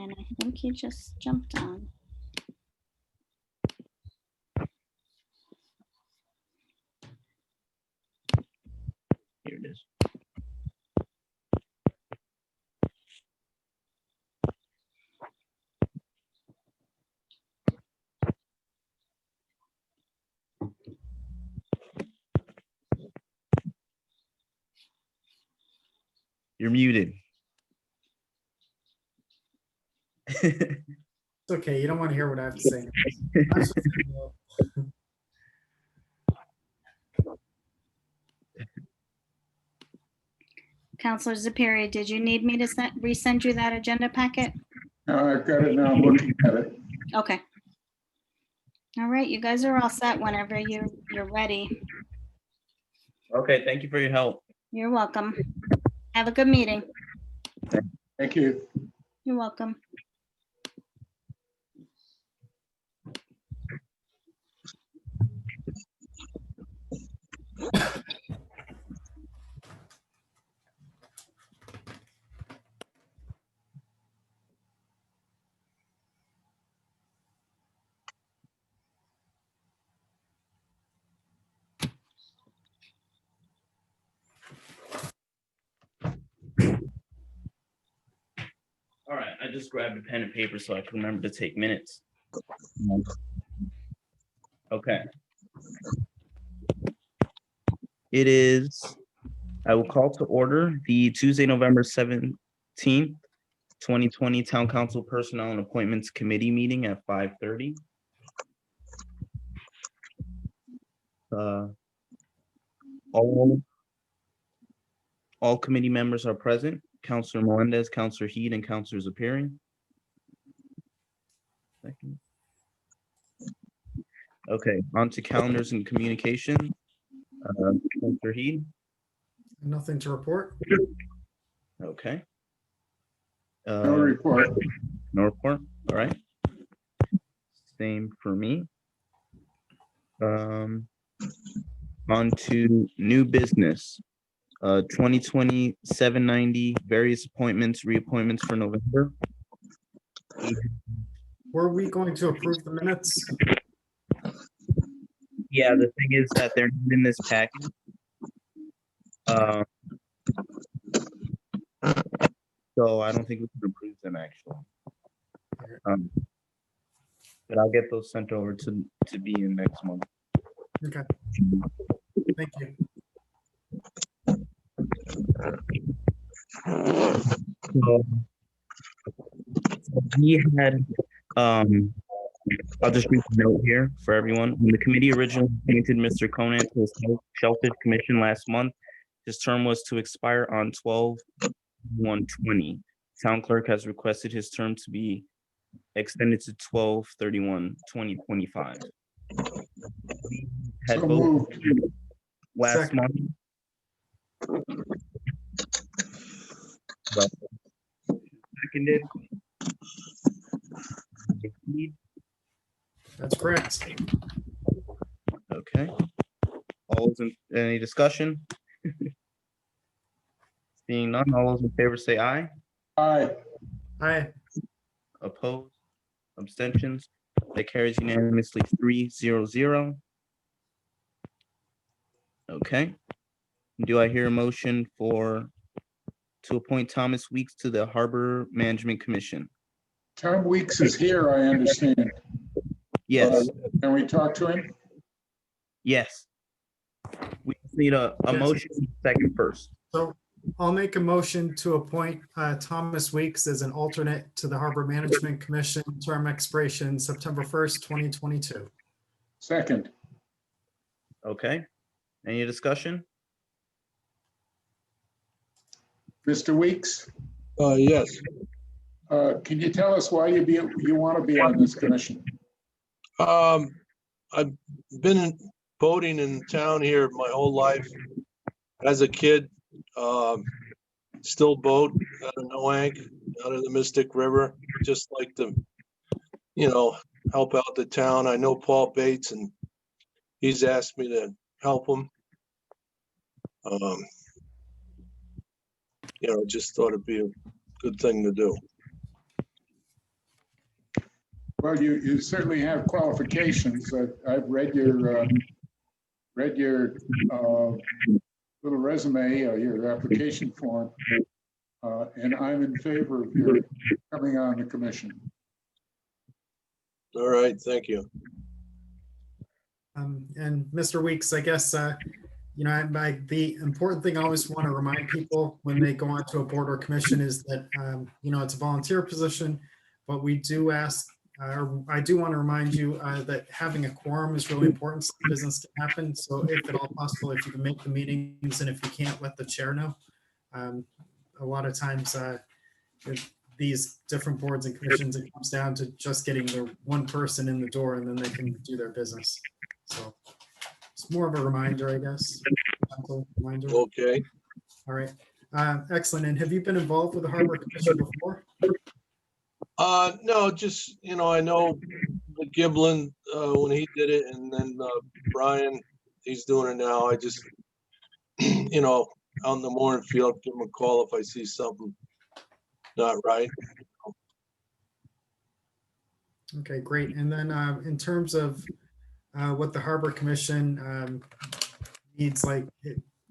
And I think he just jumped on. Here it is. You're muted. It's okay. You don't want to hear what I have to say. Counselor Zeperi, did you need me to resend you that agenda packet? I've got it now. I'm looking at it. Okay. All right, you guys are all set whenever you're ready. Okay, thank you for your help. You're welcome. Have a good meeting. Thank you. You're welcome. All right, I just grabbed a pen and paper so I can remember to take minutes. Okay. It is, I will call to order the Tuesday, November 17th, 2020 Town Council Personnel and Appointments Committee meeting at 5:30. All committee members are present. Councilor Melendez, Councilor Heed, and Councilors appearing. Okay, on to calendars and communication. Councilor Heed. Nothing to report. Okay. No report. No report. All right. Same for me. On to new business. 2020 790 various appointments, reappointments for November. Were we going to approve the minutes? Yeah, the thing is that they're not in this package. So I don't think we can approve them actually. But I'll get those sent over to be in next month. Okay. Thank you. So we had, I'll just read the note here for everyone. When the committee originally appointed Mr. Conan to the Shellfish Commission last month, his term was to expire on 12/1/20. Town clerk has requested his term to be extended to 12/31/2025. Had So voted moved. last Second. month. Seconded. That's correct. Okay. All those in, any discussion? Seeing none, all those in favor say aye. Aye. Aye. Opposed? Abstentions? That carries unanimously 3-0-0. Okay. Do I hear a motion to appoint Thomas Weeks to the Harbor Management Commission? Tom Weeks is here, I understand. Yes, Can we talk to him? yes. We just need a Yes. motion second first. So I'll make a motion to appoint Thomas Weeks as an alternate to the Harbor Management Commission, term expiration September 1st, 2022. Second. Okay. Any discussion? Mr. Weeks, Yes. can you tell us why you want to be on this commission? I've been boating in town here my whole life. As a kid, still boat out of Noank, out of the Mystic River, just like to, help out the town. I know Paul Bates and he's asked me to help him. Just thought it'd be a good thing to do. Well, you certainly have qualifications. I've read your little resume, your application form, and I'm in favor of your coming on the commission. All right, thank you. And Mr. Weeks, I guess, the important thing I always want to remind people when they go onto a board or commission is that, it's a volunteer position, but we do ask, I do want to remind you that having a quorum is really important so business can happen. So if at all possible, if you can make the meetings, and if you can't, let the chair know. A lot of times, with these different boards and commissions, it comes down to just getting the one person in the door, and then they can do their business. So it's more of a reminder, I guess. Gentle reminder. Okay. All right. Excellent. And have you been involved with the Harbor Commission before? No, just, I know Giblin, when he did it, and then Brian, he's doing it now. I just, out in the morning field, give him a call if I see something not right. Okay, great. And then in terms of what the Harbor Commission needs, like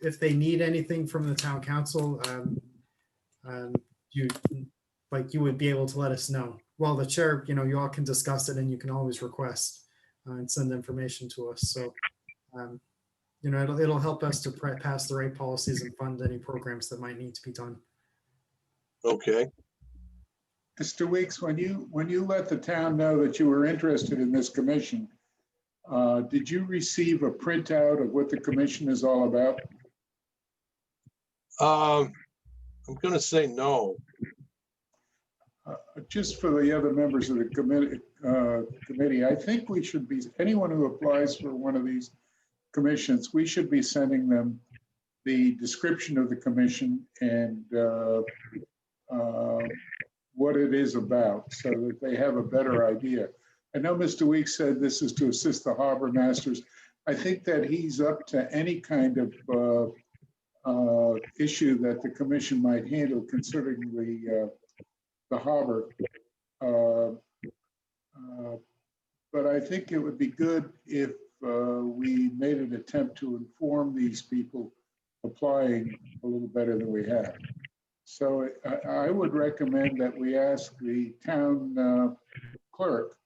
if they need anything from the town council, you would be able to let us know. Well, the chair, you all can discuss it, and you can always request and send information to us. So, it'll help us to pass the right policies and fund any programs that might need to be done. Okay. Mr. Weeks, when you let the town know that you were interested in this commission, did you receive a printout of what the commission is all about? I'm gonna say no. Just for the other members of the committee, I think we should be, anyone who applies for one of these commissions, we should be sending them the description of the commission and what it is about, so that they have a better idea. I know Mr. Weeks said this is to assist the harbor masters. I think that he's up to any kind of issue that the commission might handle concerning the harbor. But I think it would be good if we made an attempt to inform these people applying a little better than we have. So I would recommend that we ask the town clerk,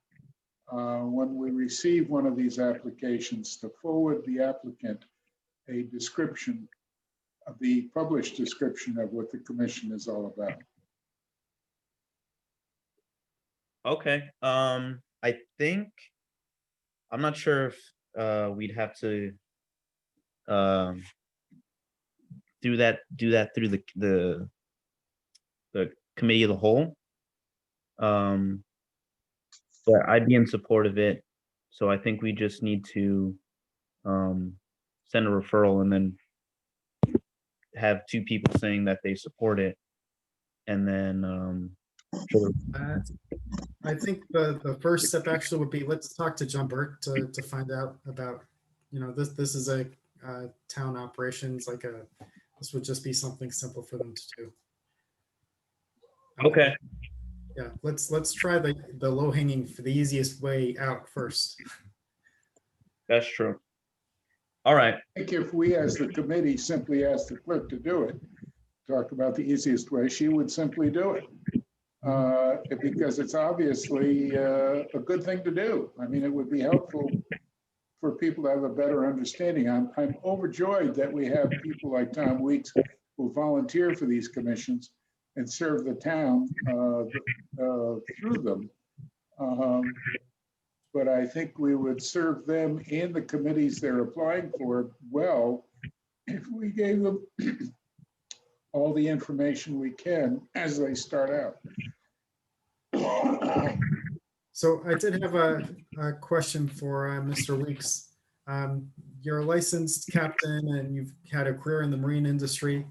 when we receive one of these applications, to forward the applicant a description of the published description of what the commission is all about. Okay, I think, I'm not sure if we'd have to do that through the committee of the whole. But I'd be in support of it. So I think we just need to send a referral and then have two people saying that they support it. And then I think the first step actually would be, let's talk to John Burke to find out about, this is a town operations, this would just be something simple for them to do. okay. Yeah, let's try the low hanging for the easiest way out first. That's true. All right. I think if we, as the committee, simply ask the clerk to do it, talk about the easiest way, she would simply do it. Because it's obviously a good thing to do. I mean, it would be helpful for people to have a better understanding. I'm overjoyed that we have people like Tom Weeks who volunteer for these commissions and serve the town through them. But I think we would serve them and the committees they're applying for well if we gave them all the information we can as they start out. So I did have a question for Mr. Weeks. You're a licensed captain and you've had a career in the marine industry,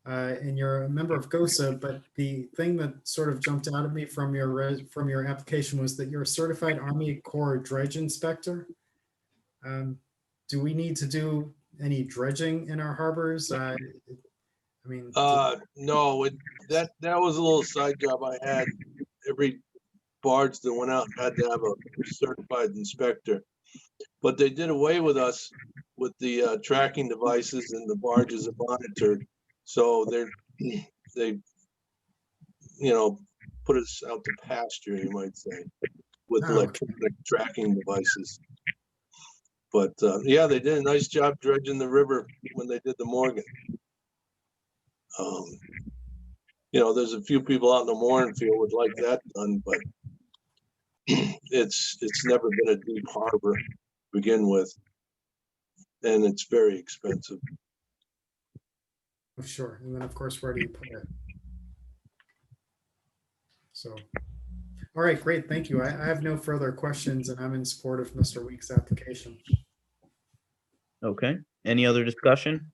and you're a member of GOSA, but the thing that sort of jumped out at me from your application was that you're a certified Army Corps dredge inspector. Do we need to do any dredging in our harbors? I mean, No, that was a little side job I had every barge that went out and had to have a certified inspector. But they did away with us with the tracking devices, and the barges are monitored. So they, put us out to pasture, you might say, with Oh, okay. electronic tracking devices. But yeah, they did a nice job dredging the river when they did the Morgan. There's a few people out in the Morgan field would like that done, but it's never been a deep harbor to begin with, and it's very expensive. Oh, sure. And then of course, where do you put it? So, all right, great. Thank you. I have no further questions, and I'm in support of Mr. Weeks' application. Okay, any other discussion?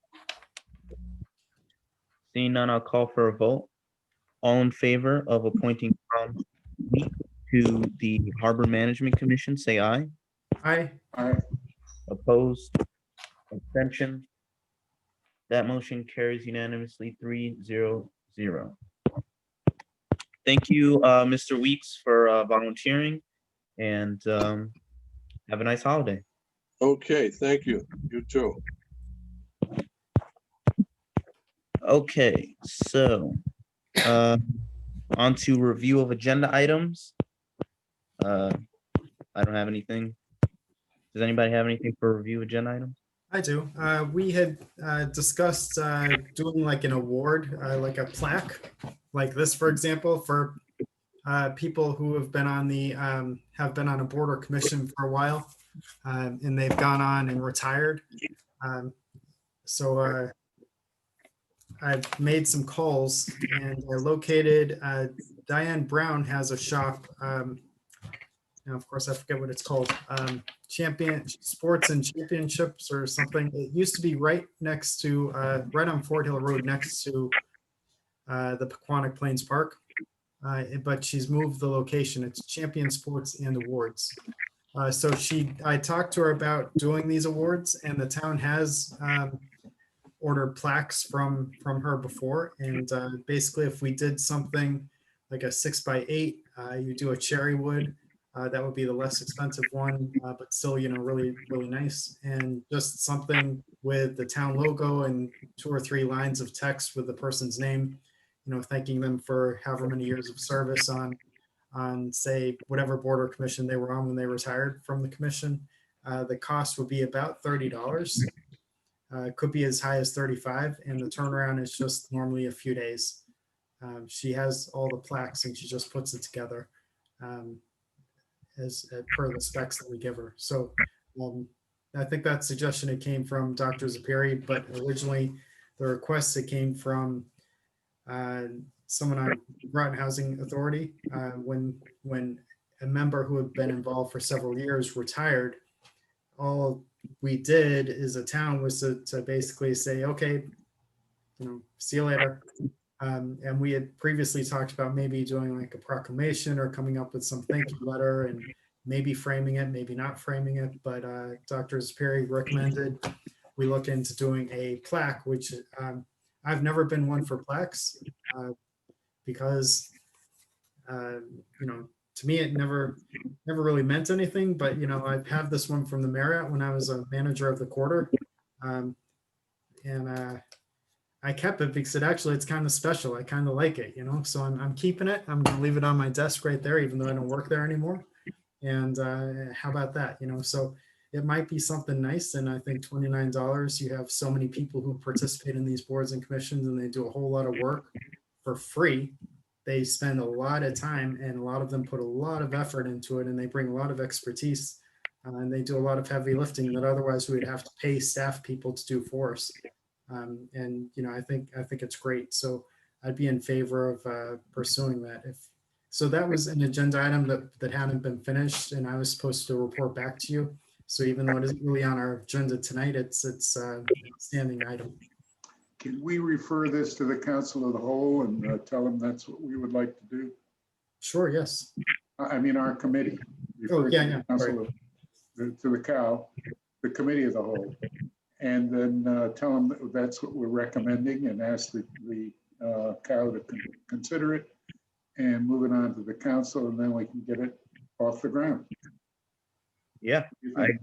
Seeing none, I'll call for a vote. All in favor of appointing Tom Weeks to the Harbor Management Commission, say aye. Aye. Aye. Opposed? Abstention? That motion carries unanimously 3-0-0. Thank you, Mr. Weeks, for volunteering, and have a nice holiday. Okay, thank you. You too. Okay, so on to review of agenda items. I don't have anything. Does anybody have anything for review agenda items? I do. We had discussed doing like an award, like a plaque, like this, for example, for people who have been on a board or commission for a while, and they've gone on and retired. So I've made some calls, and I located Diane Brown has a shop. Now, of course, I forget what it's called. Champion Sports and Championships or something. It used to be right next to, right on Fort Hill Road, next to the Pequannock Plains Park. But she's moved the location. It's Champion Sports and Awards. So I talked to her about doing these awards, and the town has ordered plaques from her before. And basically, if we did something like a 6x8, you do a cherry wood. That would be the less expensive one, but still, really, really nice. And just something with the town logo and 2 or 3 lines of text with the person's name, thanking them for however many years of service on say whatever board or commission they were on when they retired from the commission. The cost would be about $30. It could be as high as $35, and the turnaround is just normally a few days. She has all the plaques, and she just puts it together. As per the specs that we give her. So I think that suggestion, it came from Dr. Zapiri, but originally the request, it came from someone on Groton Housing Authority. When a member who had been involved for several years retired, all we did as a town was to basically say, okay, see you later. And we had previously talked about maybe doing like a proclamation or coming up with some thank you letter and maybe framing it, maybe not framing it. But Dr. Zapiri recommended we look into doing a plaque, which I've never been one for plaques because, to me, it never really meant anything. But, I have this one from the Marriott when I was a manager of the quarter. I kept it because it's kind of special. I kind of like it, so I'm keeping it. I'm going to leave it on my desk right there, even though I don't work there anymore. And how about that? So it might be something nice. And I think $29, you have so many people who participate in these boards and commissions, and they do a whole lot of work for free. They spend a lot of time, and a lot of them put a lot of effort into it, and they bring a lot of expertise, and they do a lot of heavy lifting that otherwise we would have to pay staff people to do for us. And I think it's great. So I'd be in favor of pursuing that. So that was an agenda item that hadn't been finished, and I was supposed to report back to you. So even though it isn't really on our agenda tonight, it's a standing item. Can we refer this to the council of the whole and tell them that's what we would like to do? Sure. Yes. I mean, our committee. Oh, yeah, To the yeah. council to the COW, the committee as a whole. And then tell them that that's what we're recommending, and ask the COW to consider it. and move it on to the council, and then we can get it off the ground. Yeah, You I think?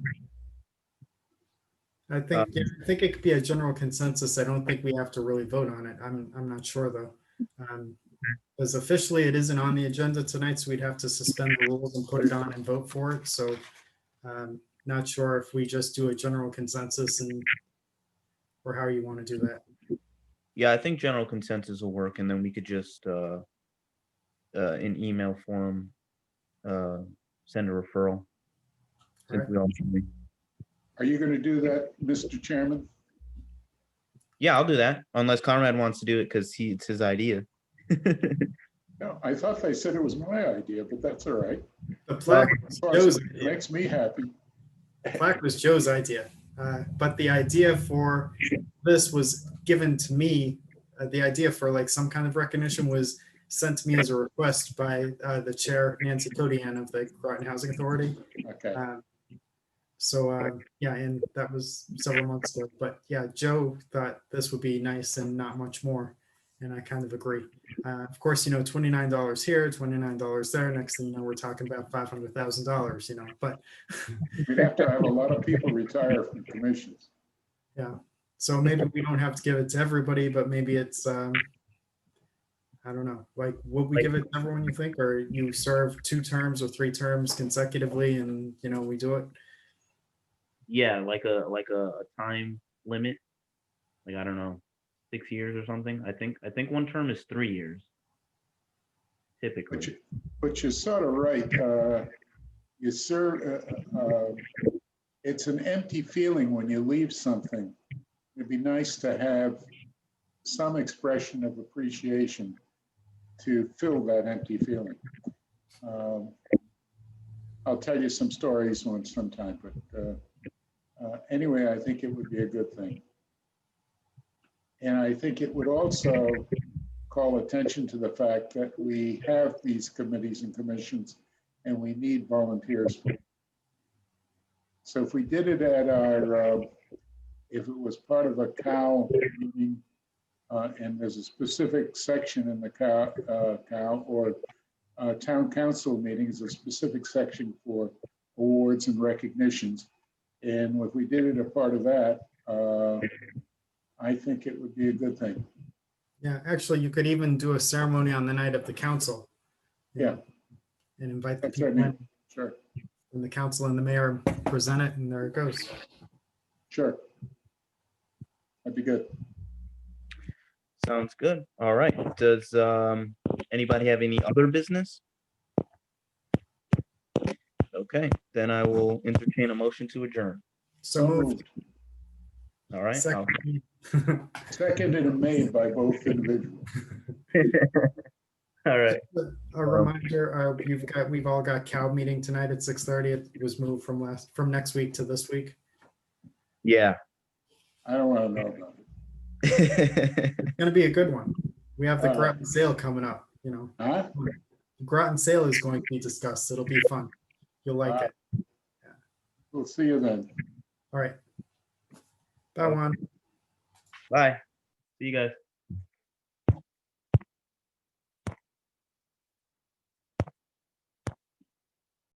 I think, yeah, I think it could be a general consensus. I don't think we have to really vote on it. I'm not sure though. Because officially it isn't on the agenda tonight, so we'd have to suspend the rules and put it on and vote for it. So not sure if we just do a general consensus and, or how you want to do that. yeah, I think general consensus will work, and then we could just in email form send a referral. Since Alright. we all agree. Are you going to do that, Mr. Chairman? Yeah, I'll do that unless Conrad wants to do it because it's his idea. No, I thought they said it was my idea, but that's all right. The plaque was Joe's It idea. makes me happy. The plaque was Joe's idea. But the idea for this was given to me. The idea for like some kind of recognition was sent to me as a request by the chair, Nancy Codian of the Groton Housing Authority. Okay. Yeah, and that was several months ago. But yeah, Joe thought this would be nice and not much more. And I kind of agree. Of course, you know, $29 here, $29 there. Next thing you know, we're talking about $500,000, you know, but We'd have to have a lot of people retire from commissions. yeah. So maybe we don't have to give it to everybody, but maybe it's, I don't know, like, would we give it to everyone, you think? Or you serve 2 terms or 3 terms consecutively and, you know, we do it? Yeah, like a time limit. Like I don't know, 6 years or something. I think one term is 3 years. Typically. But you're sort of right. You serve, it's an empty feeling when you leave something. It'd be nice to have some expression of appreciation to fill that empty feeling. I'll tell you some stories sometime, but anyway, I think it would be a good thing. And I think it would also call attention to the fact that we have these committees and commissions and we need volunteers. So if we did it at our, if it was part of a COW meeting, and there's a specific section in the COW or town council meetings, a specific section for awards and recognitions. And if we did it a part of that, I think it would be a good thing. Yeah, actually, you could even do a ceremony on the night of the council. you Yeah. know, And invite the That's what I people mean. in, Sure, and the council and the mayor present it, and there it goes. sure. That'd be good. Sounds good. All right. Does anybody have any other business? Okay, then I will entertain a motion to adjourn. So moved. All right. I'll- Second. Seconded and made by both individuals. All right. A reminder, we've all got COW meeting tonight at 6:30. It was moved from next week to this week. Yeah. I don't want to know about it. It's gonna be a good one. We have the All right. Groton sale coming up, you know. Huh? The Groton sale is going to be discussed. It'll be fun. You'll like it. We'll see you then. All right. Bye, Juan. Bye. See you guys.